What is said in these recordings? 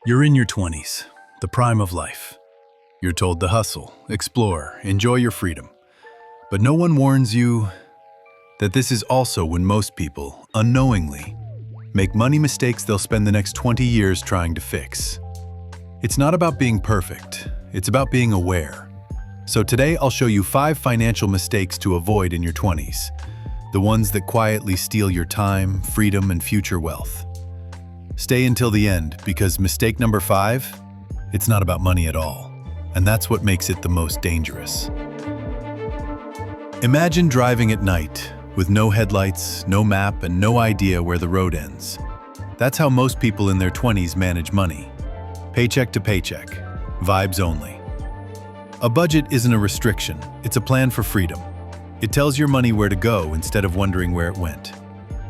You're in your 20s, the prime of life. You're told to hustle, explore, enjoy your freedom. But no one warns you that this is also when most people, unknowingly, make money mistakes they'll spend the next 20 years trying to fix. It's not about being perfect, it's about being aware. So today I'll show you 5 financial mistakes to avoid in your 20s, the ones that quietly steal your time, freedom, and future wealth. Stay until the end, because mistake number 5, it's not about money at all, and that's what makes it the most dangerous. Imagine driving at night with no headlights, no map, and no idea where the road ends. That's how most people in their 20s manage money. Paycheck to paycheck, vibes only. A budget isn't a restriction, it's a plan for freedom. It tells your money where to go instead of wondering where it went.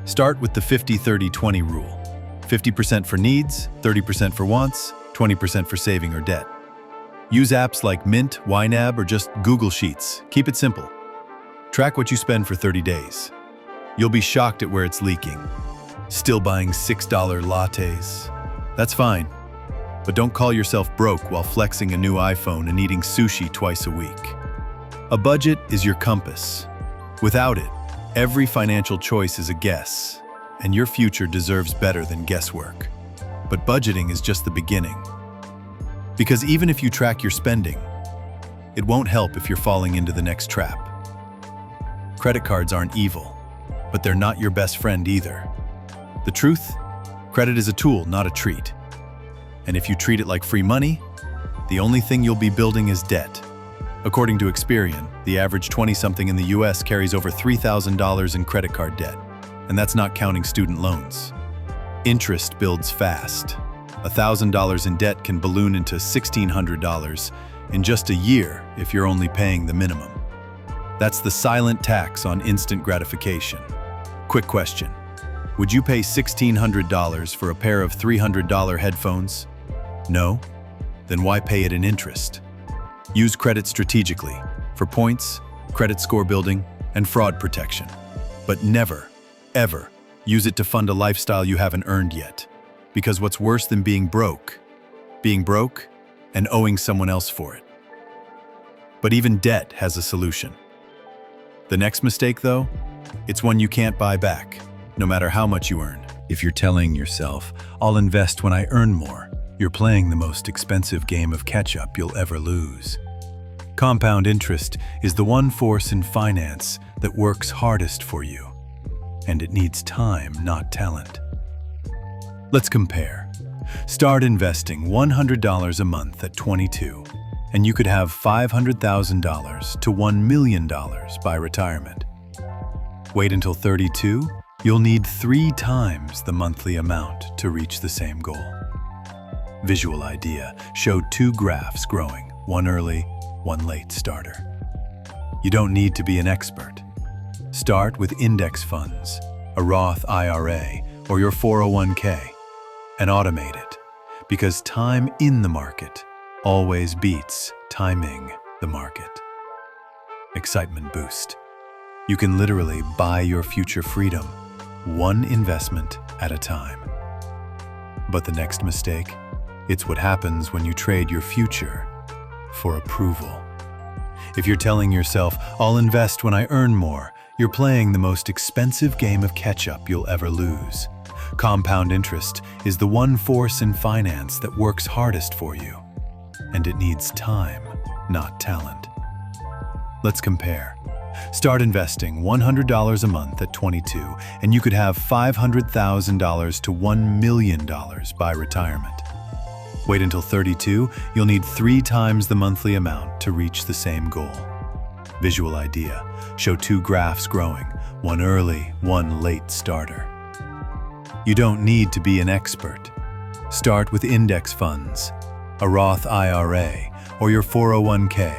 Start with the 50-30-20 rule. 50% for needs, 30% for wants, 20% for saving or debt. Use apps like Mint, YNAB, or just Google Sheets. Keep it simple. Track what you spend for 30 days. You'll be shocked at where it's leaking. Still buying $6 lattes? That's fine. But don't call yourself broke while flexing a new iPhone and eating sushi twice a week. A budget is your compass. Without it, every financial choice is a guess, and your future deserves better than guesswork. But budgeting is just the beginning. Because even if you track your spending, it won't help if you're falling into the next trap. Credit cards aren't evil, but they're not your best friend either. The truth? Credit is a tool, not a treat. And if you treat it like free money, the only thing you'll be building is debt. According to Experian, the average 20-something in the US carries over $3,000 in credit card debt. And that's not counting student loans. Interest builds fast. $1,000 in debt can balloon into $1,600 in just a year if you're only paying the minimum. That's the silent tax on instant gratification. Quick question. Would you pay $1,600 for a pair of $300 headphones? No? Then why pay it in interest? Use credit strategically for points, credit score building, and fraud protection. But never, ever use it to fund a lifestyle you haven't earned yet. Because what's worse than being broke and owing someone else for it. But even debt has a solution. The next mistake, though, it's one you can't buy back, no matter how much you earn. If you're telling yourself, I'll invest when I earn more, you're playing the most expensive game of catch-up you'll ever lose. Compound interest is the one force in finance that works hardest for you. And it needs time, not talent. Let's compare. Start investing $100 a month at 22, and you could have $500,000 to $1 million by retirement. Wait until 32, you'll need 3 times the monthly amount to reach the same goal. Visual idea showed 2 graphs growing, one early, one late starter. You don't need to be an expert. Start with index funds, a Roth IRA, or your 401k, and automate it, because time in the market always beats timing the market. Excitement boost. You can literally buy your future freedom, one investment at a time. But the next mistake? It's what happens when you trade your future for approval. If you're telling yourself, I'll invest when I earn more, you're playing the most expensive game of catch-up you'll ever lose. Compound interest is the one force in finance that works hardest for you. And it needs time, not talent. Let's compare. Start investing $100 a month at 22, and you could have $500,000 to $1 million by retirement. Wait until 32, you'll need 3 times the monthly amount to reach the same goal. Visual idea. Show 2 graphs growing, one early, one late starter. You don't need to be an expert. Start with index funds, a Roth IRA, or your 401k,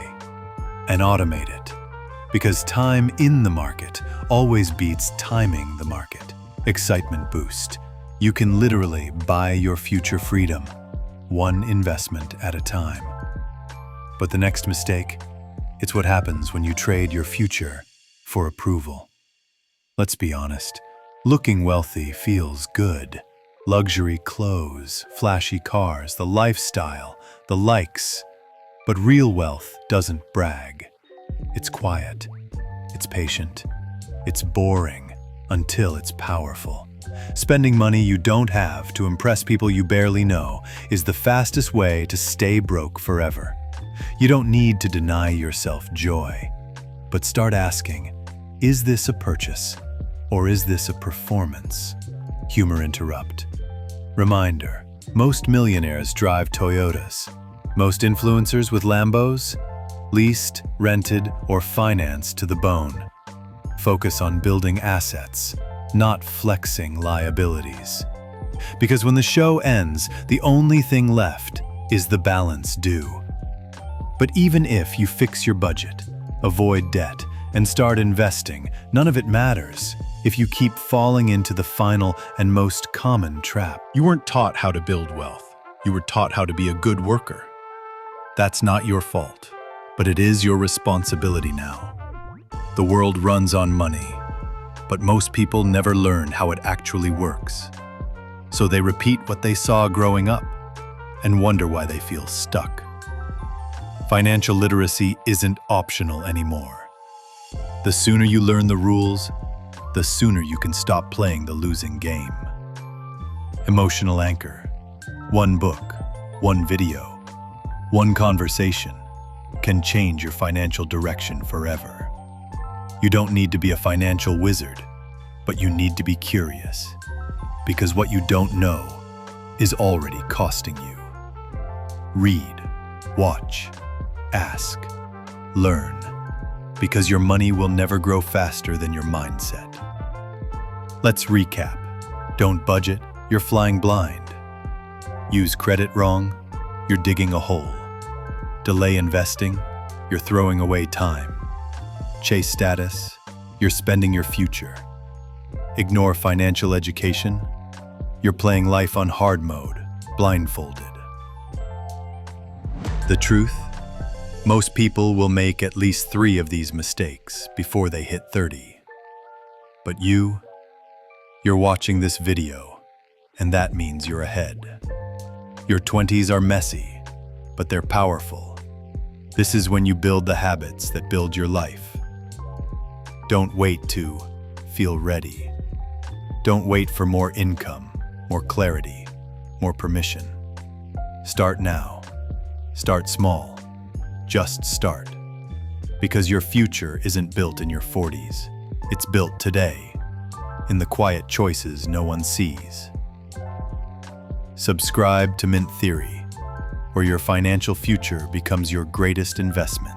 and automate it. Because time in the market always beats timing the market. Excitement boost. You can literally buy your future freedom, one investment at a time. But the next mistake? It's what happens when you trade your future for approval. Let's be honest. Looking wealthy feels good, Luxury clothes, flashy cars, the lifestyle, the likes. But real wealth doesn't brag. It's quiet. It's patient. It's boring until it's powerful. Spending money you don't have to impress people you barely know is the fastest way to stay broke forever. You don't need to deny yourself joy, but start asking, is this a purchase or is this a performance? Humor interrupt. Reminder, most millionaires drive Toyotas. Most influencers with Lambos, leased, rented, or financed to the bone. Focus on building assets, not flexing liabilities. Because when the show ends, the only thing left is the balance due. But even if you fix your budget, avoid debt, and start investing, none of it matters if you keep falling into the final and most common trap. You weren't taught how to build wealth. You were taught how to be a good worker. That's not your fault, but it is your responsibility now. The world runs on money, but most people never learn how it actually works. So they repeat what they saw growing up and wonder why they feel stuck. Financial literacy isn't optional anymore. The sooner you learn the rules, the sooner you can stop playing the losing game. Emotional anchor. One book, one video, one conversation can change your financial direction forever. You don't need to be a financial wizard, but you need to be curious, because what you don't know is already costing you. Read, watch, ask, learn, because your money will never grow faster than your mindset. Let's recap. Don't budget, you're flying blind. Use credit wrong, you're digging a hole. Delay investing, you're throwing away time. Chase status, you're spending your future. Ignore financial education, you're playing life on hard mode, blindfolded. The truth? Most people will make at least 3 of these mistakes before they hit 30. But you're watching this video, and that means you're ahead. Your 20s are messy, but they're powerful. This is when you build the habits that build your life. Don't wait to feel ready. Don't wait for more income, more clarity, more permission. Start now. Start small. Just start. Because your future isn't built in your 40s. It's built today, in the quiet choices no one sees. Subscribe to Mint Theory, where your financial future becomes your greatest investment.